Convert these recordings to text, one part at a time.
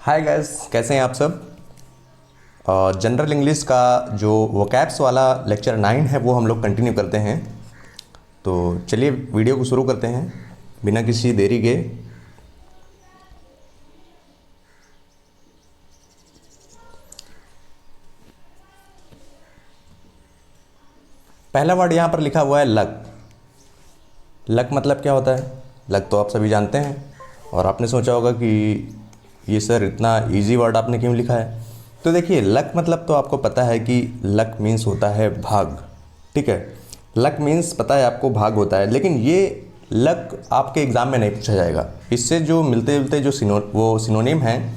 Hi guys, कैसे हैं आप सब। जनरल इंग्लिश का जो वोकैब्स वाला लेक्चर 9 है वो हम लोग कंटिन्यू करते हैं। तो चलिए वीडियो को शुरू करते हैं बिना किसी देरी के। पहला वर्ड यहाँ पर लिखा हुआ है लक। लक मतलब क्या होता है? लक तो आप सभी जानते हैं और आपने सोचा होगा कि ये सर इतना इजी वर्ड आपने क्यों लिखा है। तो देखिए, लक मतलब तो आपको पता है कि लक मीन्स होता है भाग। ठीक है, लक मीन्स पता है आपको भाग होता है, लेकिन ये लक आपके एग्ज़ाम में नहीं पूछा जाएगा। इससे जो मिलते जुलते जो सिनोनिम हैं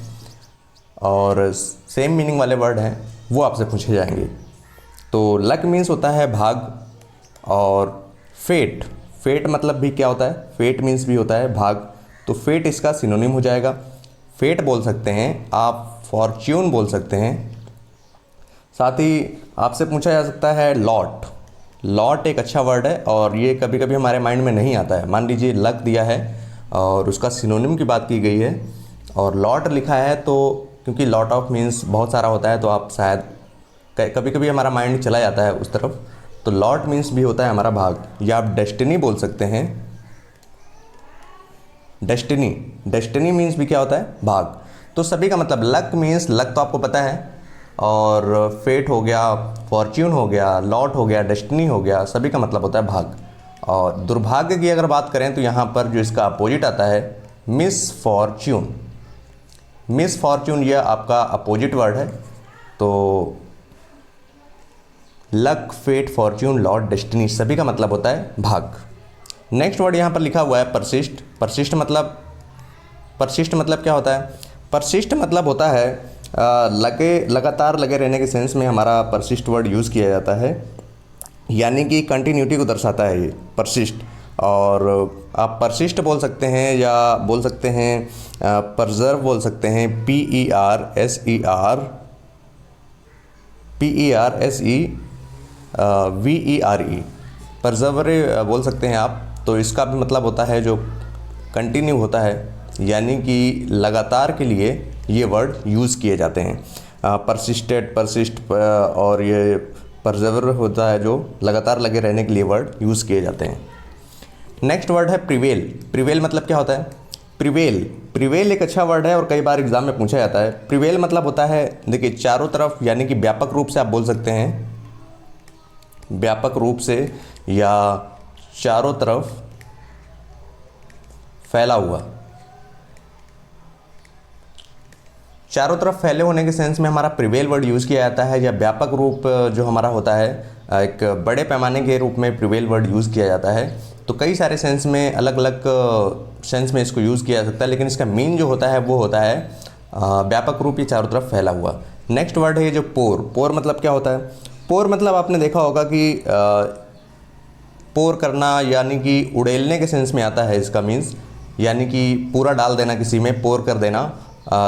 और सेम मीनिंग वाले वर्ड हैं वो आपसे पूछे जाएंगे। तो लक मीन्स होता है भाग। और फेट, फेट मतलब भी क्या होता है? फेट मीन्स भी होता है भाग। तो फेट इसका सिनोनिम हो जाएगा। फेट बोल सकते हैं आप, फॉर्च्यून बोल सकते हैं। साथ ही आपसे पूछा जा सकता है लॉट। लॉट एक अच्छा वर्ड है और ये कभी कभी हमारे माइंड में नहीं आता है। मान लीजिए लक दिया है और उसका सिनोनिम की बात की गई है और लॉट लिखा है, तो क्योंकि लॉट ऑफ मीन्स बहुत सारा होता है तो आप शायद कभी कभी हमारा माइंड चला जाता है उस तरफ। तो लॉट मीन्स भी होता है हमारा भाग, या आप डेस्टिनी बोल सकते हैं। डेस्टिनी, डेस्टिनी मीन्स भी क्या होता है? भाग। तो सभी का मतलब लक मीन्स, लक तो आपको पता है, और फेट हो गया, फॉर्च्यून हो गया, लॉट हो गया, डेस्टिनी हो गया, सभी का मतलब होता है भाग। और दुर्भाग्य की अगर बात करें तो यहाँ पर जो इसका अपोजिट आता है मिस फॉर्च्यून। मिस फॉर्च्यून यह आपका अपोजिट वर्ड है। तो luck, fate, fortune, lot, destiny सभी का मतलब होता है भाग। नेक्स्ट वर्ड यहाँ पर लिखा हुआ है परसिस्ट। परसिस्ट मतलब क्या होता है? परसिस्ट मतलब होता है लगातार लगे रहने के सेंस में हमारा परसिस्ट वर्ड यूज़ किया जाता है, यानी कि कंटिन्यूटी को दर्शाता है ये परसिस्ट। और आप परसिस्ट बोल सकते हैं या बोल सकते हैं परजर्व बोल सकते हैं, PERSEVERE, परजर्वरे बोल सकते हैं आप। तो इसका भी मतलब होता है जो कंटिन्यू होता है, यानी कि लगातार के लिए ये वर्ड यूज़ किए जाते हैं। परसिस्टेड, परसिस्ट और ये परजर्वर होता है जो लगातार लगे रहने के लिए वर्ड यूज़ किए जाते हैं। नेक्स्ट वर्ड है प्रिवेल। प्रिवेल मतलब क्या होता है? प्रिवेल एक अच्छा वर्ड है और कई बार एग्जाम में पूछा जाता है। प्रिवेल मतलब होता है, देखिए, चारों तरफ, यानी कि व्यापक रूप से आप बोल सकते हैं, व्यापक रूप से या चारों तरफ फैला हुआ। चारों तरफ फैले होने के सेंस में हमारा प्रिवेल वर्ड यूज़ किया जाता है, या व्यापक रूप जो हमारा होता है, एक बड़े पैमाने के रूप में प्रिवेल वर्ड यूज़ किया जाता है। तो कई सारे सेंस में, अलग अलग सेंस में इसको यूज़ किया जा सकता है, लेकिन इसका मीन जो होता है वो होता है व्यापक रूप, ये चारों तरफ फैला हुआ। नेक्स्ट वर्ड है ये जो पोर। पोर मतलब क्या होता है? पोर मतलब आपने देखा होगा कि पोर करना, यानी कि उड़ेलने के सेंस में आता है इसका मीन्स, यानी कि पूरा डाल देना किसी में, पोर कर देना।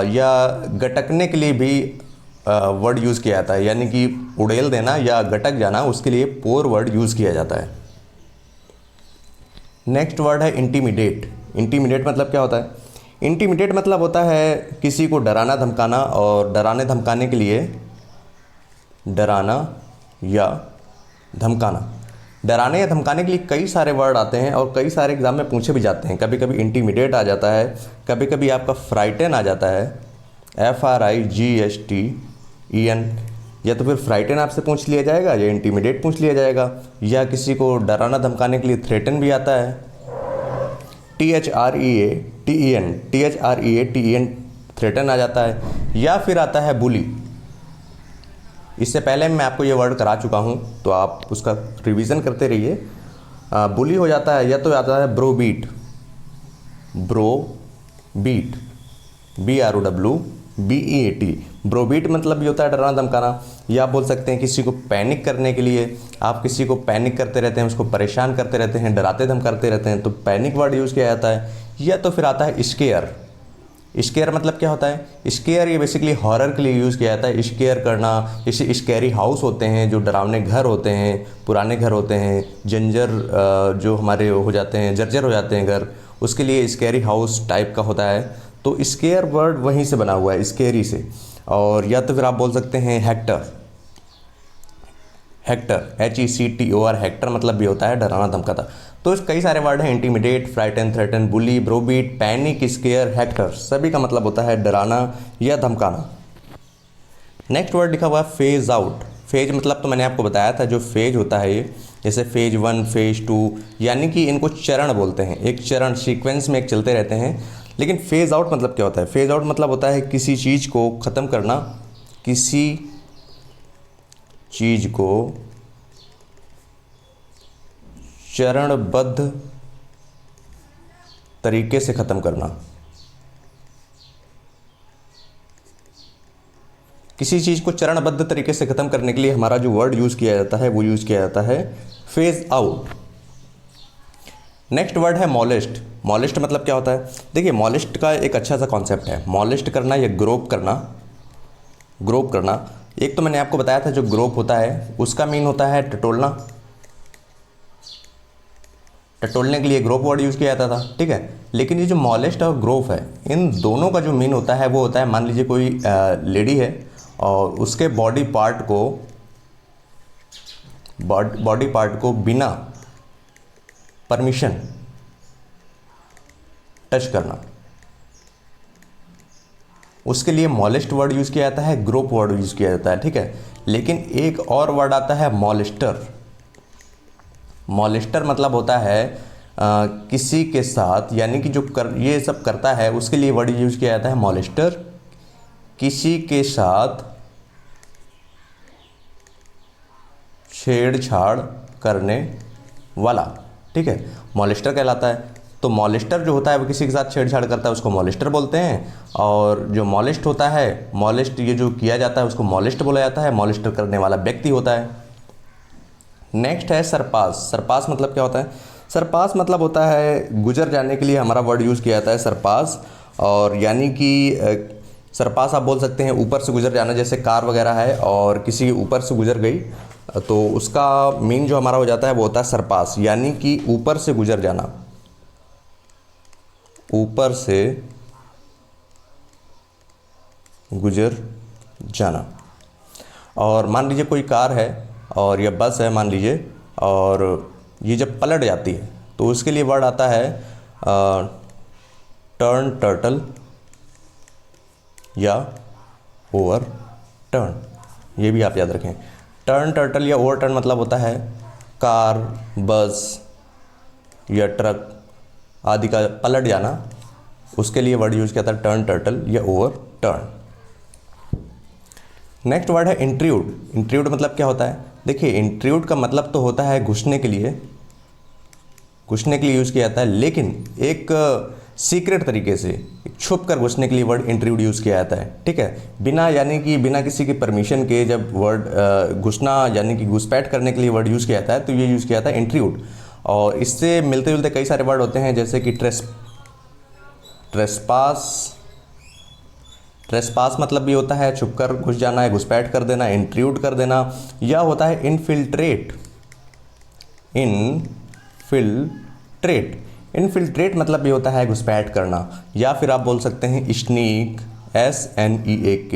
या गटकने के लिए भी वर्ड यूज़ किया जाता है, यानी कि उड़ेल देना या गटक जाना, उसके लिए पोर वर्ड यूज़ किया जाता है। नेक्स्ट वर्ड है इंटीमिडेट। इंटीमिडेट मतलब क्या होता है? इंटीमिडेट मतलब होता है किसी को डराना धमकाना, और डराने धमकाने के लिए, डराना या धमकाना, डराने या धमकाने के लिए कई सारे वर्ड आते हैं और कई सारे एग्जाम में पूछे भी जाते हैं। कभी कभी इंटीमिडेट आ जाता है, कभी कभी आपका फ्राइटन आ जाता है, FRIGHTEN, या तो फिर फ्राइटन आपसे पूछ लिया जाएगा या इंटीमिडेट पूछ लिया जाएगा, या किसी को डराना धमकाने के लिए थ्रेटन भी आता है, THREATEN थ्रेटन आ जाता है, या फिर आता है बुली। इससे पहले मैं आपको ये वर्ड करा चुका हूँ तो आप उसका रिवीजन करते रहिए। बुली हो जाता है, या तो आता है ब्रोबीट, ब्रोबीट, BROWBEAT, ब्रोबीट मतलब भी होता है डराना धमकाना। या आप बोल सकते हैं किसी को पैनिक करने के लिए, आप किसी को पैनिक करते रहते हैं, उसको परेशान करते रहते हैं, डराते धमकाते रहते हैं, तो पैनिक वर्ड यूज़ किया जाता है। या तो फिर आता है स्केयर। स्केयर मतलब क्या होता है? स्केयर ये बेसिकली हॉरर के लिए यूज़ किया जाता है। स्केयर करना, जैसे स्कैरी हाउस होते हैं, जो डरावने घर होते हैं, पुराने घर होते हैं, जंजर जो हमारे हो जाते हैं, जर्जर हो जाते हैं घर, उसके लिए स्कैरी हाउस टाइप का होता है। तो स्केयर वर्ड वहीं से बना हुआ है, स्केरी से। और या तो फिर आप बोल सकते हैं हेक्टर, हेक्टर HECTOR, हेक्टर मतलब भी होता है डराना धमकाता। तो कई सारे वर्ड हैं, इंटीमिडेट, फ्राइटन, थ्रेटन, बुली, ब्रोबीट, पैनिक, स्केयर, हेक्टर, सभी का मतलब होता है डराना या धमकाना। नेक्स्ट वर्ड लिखा हुआ है फेज आउट। फेज मतलब तो मैंने आपको बताया था, जो फेज होता है ये, जैसे फेज 1, फेज 2, यानी कि इनको चरण बोलते हैं, एक चरण सीक्वेंस में एक चलते रहते हैं। लेकिन फेज आउट मतलब क्या होता है? फेज आउट मतलब होता है किसी चीज़ को ख़त्म करना, किसी चीज़ को चरणबद्ध तरीके से ख़त्म करना। किसी चीज़ को चरणबद्ध तरीके से ख़त्म करने के लिए हमारा जो वर्ड यूज़ किया जाता है वो यूज़ किया जाता है फेज आउट। नेक्स्ट वर्ड है मॉलेस्ट। मॉलेस्ट मतलब क्या होता है? देखिए, मॉलेस्ट का एक अच्छा सा कॉन्सेप्ट है, मॉलेस्ट करना या ग्रोप करना। ग्रोप करना, एक तो मैंने आपको बताया था जो ग्रोप होता है उसका मीन होता है टटोलना, टटोलने के लिए ग्रोप वर्ड यूज़ किया जाता था, ठीक है। लेकिन ये जो मॉलेस्ट और ग्रोप है, इन दोनों का जो मीन होता है वो होता है, मान लीजिए कोई लेडी है और उसके बॉडी पार्ट को बिना परमिशन टच करना, उसके लिए मॉलेस्ट वर्ड यूज़ किया जाता है, ग्रोप वर्ड यूज़ किया जाता है, ठीक है। लेकिन एक और वर्ड आता है मॉलेस्टर। मॉलेस्टर मतलब होता है किसी के साथ, यानी कि जो ये सब करता है उसके लिए वर्ड यूज़ किया जाता है मॉलेस्टर, किसी के साथ छेड़छाड़ करने वाला, ठीक है, मॉलेस्टर कहलाता है। तो मॉलेस्टर जो होता है वो किसी के साथ छेड़छाड़ करता है, उसको मॉलेस्टर बोलते हैं। और जो मॉलेस्ट होता है, मॉलेस्ट ये जो किया जाता है उसको मॉलेस्ट बोला जाता है, मॉलेस्टर करने वाला व्यक्ति होता है। नेक्स्ट है सरपास। सरपास मतलब क्या होता है? सरपास मतलब होता है गुजर जाने के लिए हमारा वर्ड यूज़ किया जाता है सरपास। और यानी कि सरपास आप बोल सकते हैं ऊपर से गुजर जाना, जैसे कार वगैरह है और किसी के ऊपर से गुजर गई तो उसका मीन जो हमारा हो जाता है वो होता है सरपास, यानी कि ऊपर से गुजर जाना, ऊपर से गुजर जाना। और मान लीजिए कोई कार है और यह बस है मान लीजिए, और ये जब पलट जाती है तो उसके लिए वर्ड आता है टर्न टर्टल या ओवर टर्न। ये भी आप याद रखें, टर्न टर्टल या ओवर टर्न मतलब होता है कार, बस या ट्रक आदि का पलट जाना, उसके लिए वर्ड यूज़ किया था टर्न टर्टल या ओवर टर्न। नेक्स्ट वर्ड है इंट्रूड। इंट्रूड मतलब क्या होता है? देखिए, इंट्रूड का मतलब तो होता है घुसने के लिए यूज़ किया जाता है, लेकिन एक सीक्रेट तरीके से, छुप कर घुसने के लिए वर्ड इंट्रूड यूज़ किया जाता है, ठीक है। बिना, यानी कि बिना किसी की परमिशन के जब वर्ड घुसना यानी कि घुसपैठ करने के लिए वर्ड यूज़ किया जाता है तो ये यूज़ किया जाता है इंट्रूड। और इससे मिलते जुलते कई सारे वर्ड होते हैं, जैसे कि ट्रेसपास मतलब भी होता है छुपकर घुस जाना है, घुसपैठ कर देना, इंट्रूड कर देना। या होता है इनफिल्ट्रेट। इनफिल्ट्रेट मतलब भी होता है घुसपैठ करना। या फिर आप बोल सकते हैं स्नीक, SNEAK,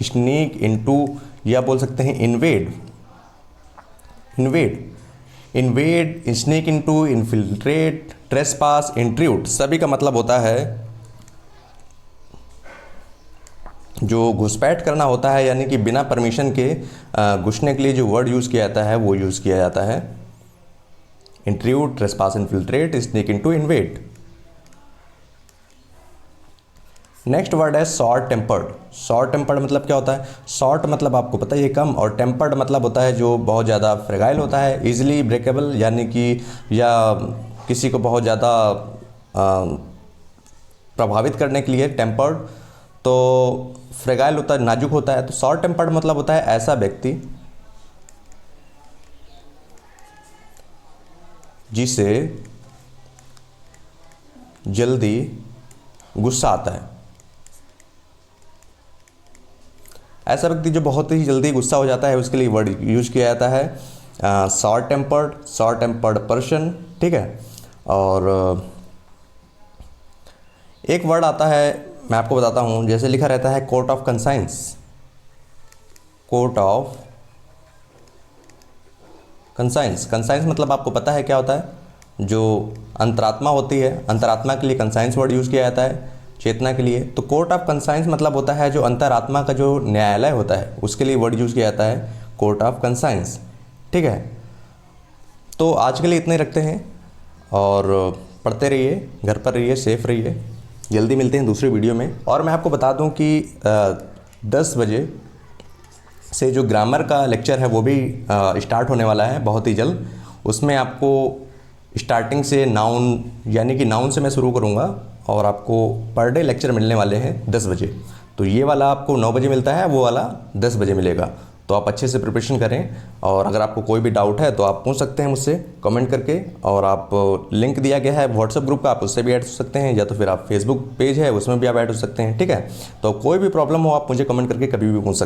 स्नीक इनटू, या बोल सकते हैं invade, sneak into, infiltrate, trespass, intrude, सभी का मतलब होता है जो घुसपैठ करना होता है, यानी कि बिना परमिशन के घुसने के लिए जो वर्ड यूज़ किया जाता है वो यूज़ किया जाता है intrude, trespass, infiltrate, sneak into, invade. Next word है शॉर्ट टेम्पर्ड। शॉर्ट टेम्पर्ड मतलब क्या होता है? शॉर्ट मतलब आपको पता ही है कम, और टेम्पर्ड मतलब होता है जो बहुत ज़्यादा फ्रेगाइल होता है, इजीली ब्रेकेबल, यानी कि या किसी को बहुत ज़्यादा प्रभावित करने के लिए टेम्पर्ड। तो फ्रेगाइल होता है, नाजुक होता है। तो शॉर्ट टेम्पर्ड मतलब होता है ऐसा व्यक्ति जिसे जल्दी गुस्सा आता है। ऐसा व्यक्ति जो बहुत ही जल्दी गुस्सा हो जाता है उसके लिए वर्ड यूज किया जाता है शॉर्ट टेम्पर्ड पर्सन, ठीक है। और एक वर्ड आता है, मैं आपको बताता हूँ, जैसे लिखा रहता है court of conscience. Court of conscience, conscience मतलब आपको पता है क्या होता है? जो अंतरात्मा होती है, अंतरात्मा के लिए कंसाइंस वर्ड यूज़ किया जाता है, चेतना के लिए। तो कोर्ट ऑफ कंसाइंस मतलब होता है जो अंतरात्मा का जो न्यायालय होता है, उसके लिए वर्ड यूज़ किया जाता है कोर्ट ऑफ कंसाइंस। ठीक है, तो आज के लिए इतने रखते हैं और पढ़ते रहिए, घर पर रहिए, सेफ रहिए। जल्दी मिलते हैं दूसरी वीडियो में। और मैं आपको बता दूं कि 10 बजे से जो ग्रामर का लेक्चर है वो भी स्टार्ट होने वाला है बहुत ही जल्द। उसमें आपको स्टार्टिंग से नाउन, यानी कि नाउन से मैं शुरू करूँगा और आपको पर डे लेक्चर मिलने वाले हैं 10 बजे। तो ये वाला आपको 9 बजे मिलता है, वो वाला 10 बजे मिलेगा। तो आप अच्छे से प्रिपरेशन करें, और अगर आपको कोई भी डाउट है तो आप पूछ सकते हैं मुझसे कमेंट करके। और आप लिंक दिया गया है व्हाट्सएप ग्रुप का, आप उससे भी ऐड हो सकते हैं, या तो फिर आप फेसबुक पेज है उसमें भी आप ऐड हो सकते हैं। ठीक है, तो कोई भी प्रॉब्लम हो आप मुझे कमेंट करके कभी भी पूछ सकते हैं।